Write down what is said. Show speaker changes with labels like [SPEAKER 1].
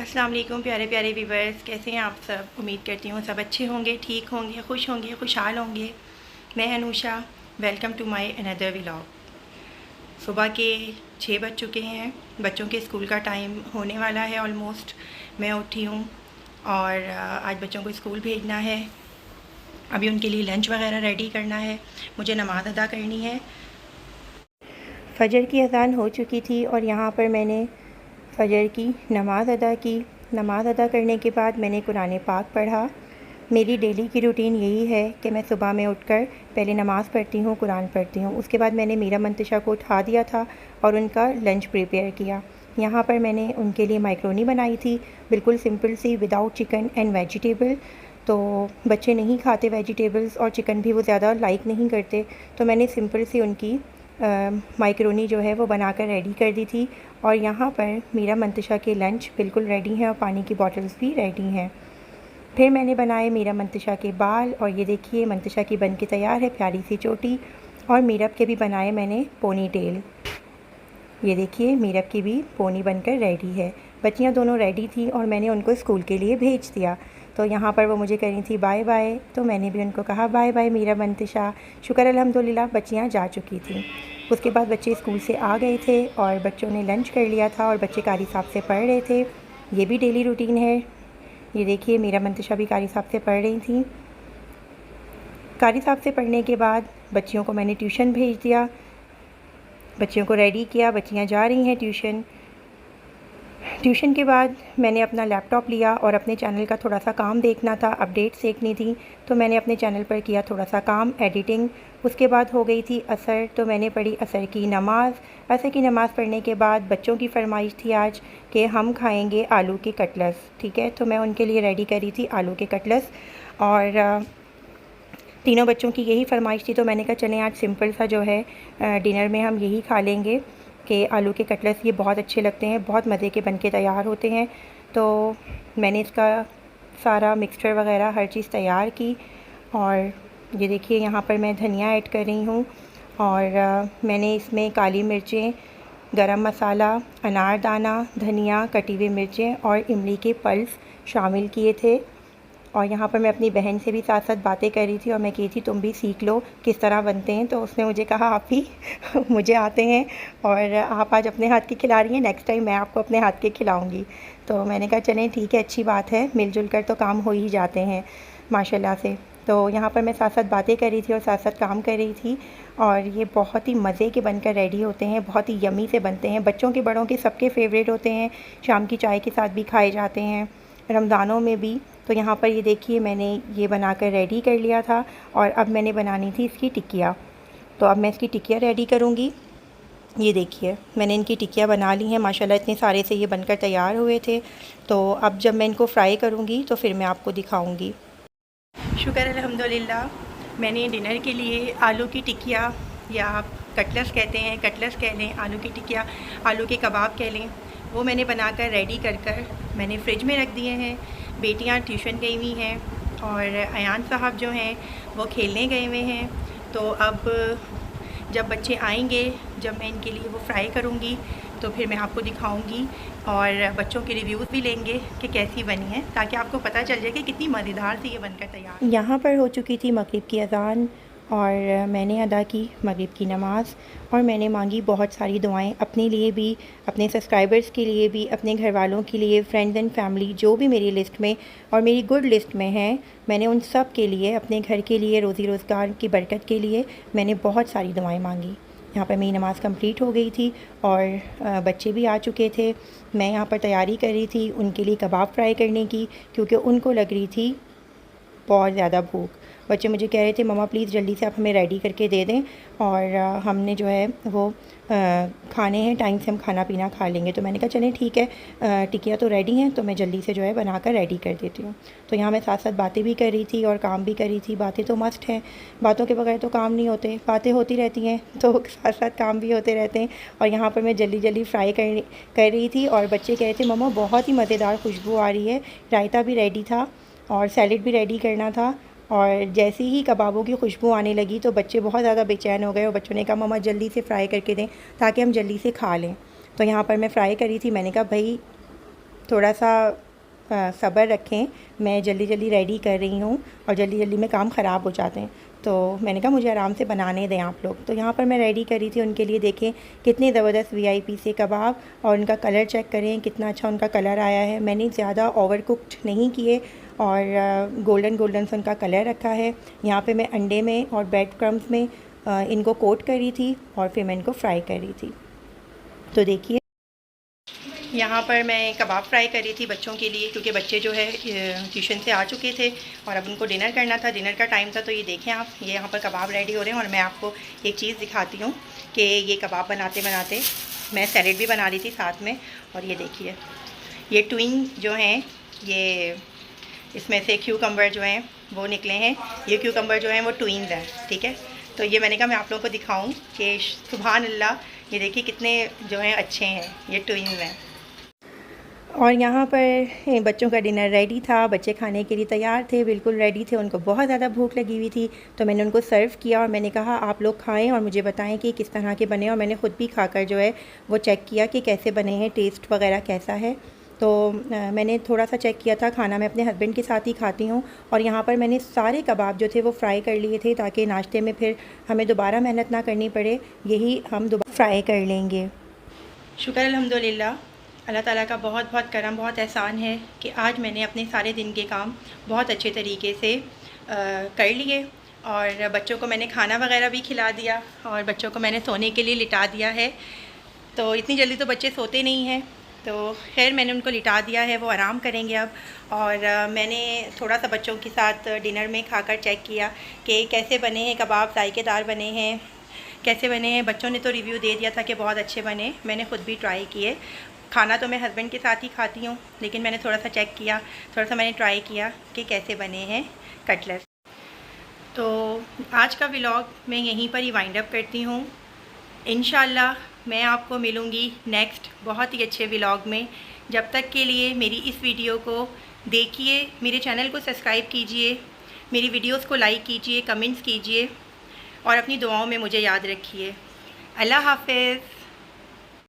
[SPEAKER 1] अस्सलाम वालेकुम प्यारे प्यारे व्यूवर्स, कैसे हैं आप सब। उम्मीद करती हूँ सब अच्छे होंगे, ठीक होंगे, खुशहाल होंगे। मैं Anusha, welcome to my another vlog. सुबह के 6 बज चुके हैं, बच्चों के स्कूल का टाइम होने वाला है ऑलमोस्ट। मैं उठी हूँ और आज बच्चों को स्कूल भेजना है। अभी उनके लिए लंच वगैरह रेडी करना है, मुझे नमाज़ अदा करनी है। फ़जर की अज़ान हो चुकी थी और यहाँ पर मैंने फ़जर की नमाज़ अदा की। नमाज़ अदा करने के बाद मैंने कुरान पाक पढ़ा। मेरी डेली की रूटीन यही है कि मैं सुबह में उठकर पहले नमाज़ पढ़ती हूँ, कुरान पढ़ती हूँ। उसके बाद मैंने मीरा मंतशा को उठा दिया था और उनका लंच प्रिपेयर किया। यहाँ पर मैंने उनके लिए मैकरोनी बनाई थी, बिल्कुल सिंपल सी, विदाउट चिकन एंड वेजिटेबल। तो बच्चे नहीं खाते वेजिटेबल्स और चिकन भी वो ज़्यादा लाइक नहीं करते, तो मैंने सिंपल सी उनकी मैकरोनी जो है वो बनाकर रेडी कर दी थी। और यहाँ पर मीरा मंतशा के लंच बिल्कुल रेडी हैं और पानी की बॉटल्स भी रेडी हैं। फिर मैंने बनाए मीरा मंतशा के बाल, और ये देखिए मंतशा की बन के तैयार है प्यारी सी चोटी। और मीरब के भी बनाए मैंने पोनी टेल। ये देखिए मीरब की भी पोनी बनकर रेडी है। बच्चियाँ दोनों रेडी थी और मैंने उनको स्कूल के लिए भेज दिया। तो यहाँ पर वो मुझे कह रही थी बाय बाय, तो मैंने भी उनको कहा बाय बाय मीरा मंतशा। शुक्र अल्हम्दुलिल्लाह बच्चियाँ जा चुकी थी। उसके बाद बच्चे स्कूल से आ गए थे और बच्चों ने लंच कर लिया था और बच्चे कारी साहब से पढ़ रहे थे। ये भी डेली रूटीन है। ये देखिए मीरा मंतशा भी कारी साहब से पढ़ रही थी। कारी साहब से पढ़ने के बाद बच्चियों को मैंने ट्यूशन भेज दिया, बच्चियों को रेडी किया। बच्चियाँ जा रही हैं ट्यूशन। ट्यूशन के बाद मैंने अपना लैपटॉप लिया और अपने चैनल का थोड़ा सा काम देखना था, अपडेट्स देखनी थी, तो मैंने अपने चैनल पर किया थोड़ा सा काम, एडिटिंग। उसके बाद हो गई थी असर, तो मैंने पढ़ी असर की नमाज़। असर की नमाज़ पढ़ने के बाद बच्चों की फरमाइश थी आज कि हम खाएंगे आलू के कटलेट्स, ठीक है। तो मैं उनके लिए रेडी करी थी आलू के कटलेट्स और तीनों बच्चों की यही फरमाइश थी, तो मैंने कहा चलें आज सिंपल सा जो है डिनर में हम यही खा लेंगे कि आलू के कटलेट्स। ये बहुत अच्छे लगते हैं, बहुत मज़े के बन के तैयार होते हैं। तो मैंने इसका सारा मिक्सचर वगैरह हर चीज़ तैयार की। और ये देखिए यहाँ पर मैं धनिया ऐड कर रही हूँ और मैंने इसमें काली मिर्चें, गरम मसाला, अनारदाना, धनिया, कटी हुई मिर्चें और इमली के पल्स शामिल किए थे। और यहाँ पर मैं अपनी बहन से भी साथ साथ बातें कर रही थी और मैं कही थी तुम भी सीख लो किस तरह बनते हैं। तो उसने मुझे कहा आप ही मुझे आते हैं और आप आज अपने हाथ के खिला रही हैं, नेक्स्ट टाइम मैं आपको अपने हाथ के खिलाऊंगी। तो मैंने कहा चलें ठीक है, अच्छी बात है, मिलजुल कर तो काम हो ही जाते हैं माशाल्लाह से। तो यहाँ पर मैं साथ साथ बातें कर रही थी और साथ साथ काम कर रही थी। और ये बहुत ही मज़े के बनकर रेडी होते हैं, बहुत ही यमी से बनते हैं, बच्चों के बड़ों के सबके फेवरेट होते हैं। शाम की चाय के साथ भी खाए जाते हैं, रमज़ानों में भी। तो यहाँ पर ये देखिए मैंने ये बनाकर रेडी कर लिया था और अब मैंने बनानी थी इसकी टिक्कियाँ। तो अब मैं इसकी टिक्कियाँ रेडी करूँगी। ये देखिए मैंने इनकी टिक्कियाँ बना ली हैं माशाल्लाह, इतने सारे से ये बनकर तैयार हुए थे। तो अब जब मैं इनको फ्राई करूँगी तो फिर मैं आपको दिखाऊँगी। शुक्र अल्हम्दुलिल्लाह, मैंने डिनर के लिए आलू की टिक्कियाँ, या आप कटलेट्स कहते हैं, कटलेट्स कह लें, आलू की टिक्कियाँ, आलू के कबाब कह लें, वो मैंने बनाकर रेडी कर मैंने फ्रिज में रख दिए हैं। बेटियां ट्यूशन गई हुई हैं और अयान साहब जो हैं वो खेलने गए हुए हैं। तो अब जब बच्चे आएंगे, जब मैं इनके लिए वो फ्राई करूँगी तो फिर मैं आपको दिखाऊंगी और बच्चों के रिव्यूज़ भी लेंगे कि कैसी बनी है, ताकि आपको पता चल जाए कि कितनी मज़ेदार थी ये बनकर तैयार। यहाँ पर हो चुकी थी मगरिब की अज़ान और मैंने अदा की मगरिब की नमाज़ और मैंने मांगी बहुत सारी दुआएं अपने लिए भी, अपने सब्सक्राइबर्स के लिए भी, अपने घर वालों के लिए, फ्रेंड्स एंड फैमिली जो भी मेरी लिस्ट में और मेरी गुड लिस्ट में हैं, मैंने उन सब के लिए, अपने घर के लिए, रोज़ी रोज़गार की बरकत के लिए मैंने बहुत सारी दुआएं मांगी। यहाँ पर मेरी नमाज़ कंप्लीट हो गई थी और बच्चे भी आ चुके थे। मैं यहाँ पर तैयारी कर रही थी उनके लिए कबाब फ्राई करने की, क्योंकि उनको लग रही थी बहुत ज़्यादा भूख। बच्चे मुझे कह रहे थे मम्मा प्लीज़ जल्दी से आप हमें रेडी करके दे दें और हमने जो है वो खाने हैं, टाइम से हम खाना पीना खा लेंगे। तो मैंने कहा चलें ठीक है, टिक्कियाँ तो रेडी हैं तो मैं जल्दी से जो है बनाकर रेडी कर देती हूँ। तो यहाँ मैं साथ साथ बातें भी कर रही थी और काम भी कर रही थी। बातें तो मस्ट हैं, बातों के बगैर तो काम नहीं होते, बातें होती रहती हैं तो साथ साथ काम भी होते रहते हैं। और यहाँ पर मैं जल्दी जल्दी फ्राई कर रही थी और बच्चे कह रहे थे मम्मा बहुत ही मज़ेदार खुशबू आ रही है। रायता भी रेडी था और सैलेड भी रेडी करना था। और जैसे ही कबाबों की खुशबू आने लगी तो बच्चे बहुत ज़्यादा बेचैन हो गए और बच्चों ने कहा मम्मा जल्दी से फ्राई करके दें ताकि हम जल्दी से खा लें। तो यहाँ पर मैं फ़्राई करी थी। मैंने कहा भाई थोड़ा सा सब्र रखें, मैं जल्दी जल्दी रेडी कर रही हूँ और जल्दी जल्दी में काम ख़राब हो जाते हैं, तो मैंने कहा मुझे आराम से बनाने दें आप लोग। तो यहाँ पर मैं रेडी कर रही थी उनके लिए। देखें कितने ज़बरदस्त वीआईपी से कबाब, और उनका कलर चेक करें कितना अच्छा उनका कलर आया है। मैंने ज़्यादा ओवर कुक्ड नहीं किए और गोल्डन गोल्डन से उनका कलर रखा है। यहाँ पे मैं अंडे में और ब्रेड क्रम्स में इनको कोट करी थी और फिर मैं इनको फ्राई कर रही थी। तो देखिए यहाँ पर मैं कबाब फ्राई कर रही थी बच्चों के लिए, क्योंकि बच्चे जो है ट्यूशन से आ चुके थे और अब उनको डिनर करना था, डिनर का टाइम था। तो ये देखें आप, ये यहाँ पर कबाब रेडी हो रहे हैं। और मैं आपको एक चीज़ दिखाती हूँ कि ये कबाब बनाते बनाते मैं सैलेड भी बना रही थी साथ में। और ये देखिए, ये ट्विन जो हैं, ये इसमें से क्यूकम्बर जो हैं वो निकले हैं। ये क्यूकम्बर जो हैं वो ट्विन्स हैं, ठीक है। तो ये मैंने कहा मैं आप लोगों को दिखाऊं कि सुभान अल्लाह, ये देखिए कितने जो हैं अच्छे हैं, ये ट्विन्स हैं। और यहाँ पर बच्चों का डिनर रेडी था, बच्चे खाने के लिए तैयार थे, बिल्कुल रेडी थे। उनको बहुत ज़्यादा भूख लगी हुई थी, तो मैंने उनको सर्व किया और मैंने कहा आप लोग खाएं और मुझे बताएं कि किस तरह के बने। और मैंने ख़ुद भी खाकर जो है वो चेक किया कि कैसे बने हैं, टेस्ट वगैरह कैसा है। तो मैंने थोड़ा सा चेक किया था। खाना मैं अपने हस्बैंड के साथ ही खाती हूँ। और यहाँ पर मैंने सारे कबाब जो थे वो फ्राई कर लिए थे, ताकि नाश्ते में फिर हमें दोबारा मेहनत ना करनी पड़े, यही हम दोबारा फ्राई कर लेंगे। शुक्र अल्हम्दुलिल्लाह, अल्लाह ताला का बहुत बहुत करम, बहुत एहसान है कि आज मैंने अपने सारे दिन के काम बहुत अच्छे तरीके से कर लिए। और बच्चों को मैंने खाना वगैरह भी खिला दिया और बच्चों को मैंने सोने के लिए लिटा दिया है। तो इतनी जल्दी तो बच्चे सोते नहीं हैं, तो खैर मैंने उनको लिटा दिया है, वो आराम करेंगे अब। और मैंने थोड़ा सा बच्चों के साथ डिनर में खाकर चेक किया कि कैसे बने हैं कबाब, जायकेदार बने हैं, कैसे बने हैं। बच्चों ने तो रिव्यू दे दिया था कि बहुत अच्छे बने। मैंने ख़ुद भी ट्राई किए। खाना तो मैं हस्बैंड के साथ ही खाती हूँ, लेकिन मैंने थोड़ा सा चेक किया, थोड़ा सा मैंने ट्राई किया कि कैसे बने हैं कटलेट्स। तो आज का व्लॉग मैं यहीं पर ही वाइंड अप करती हूँ। इंशाल्लाह मैं आपको मिलूँगी नेक्स्ट बहुत ही अच्छे व्लॉग में। जब तक के लिए मेरी इस वीडियो को देखिए, मेरे चैनल को सब्सक्राइब कीजिए, मेरी वीडियोस को लाइक कीजिए, कमेंट्स कीजिए और अपनी दुआओं में मुझे याद रखिए। अल्लाह हाफ़िज़।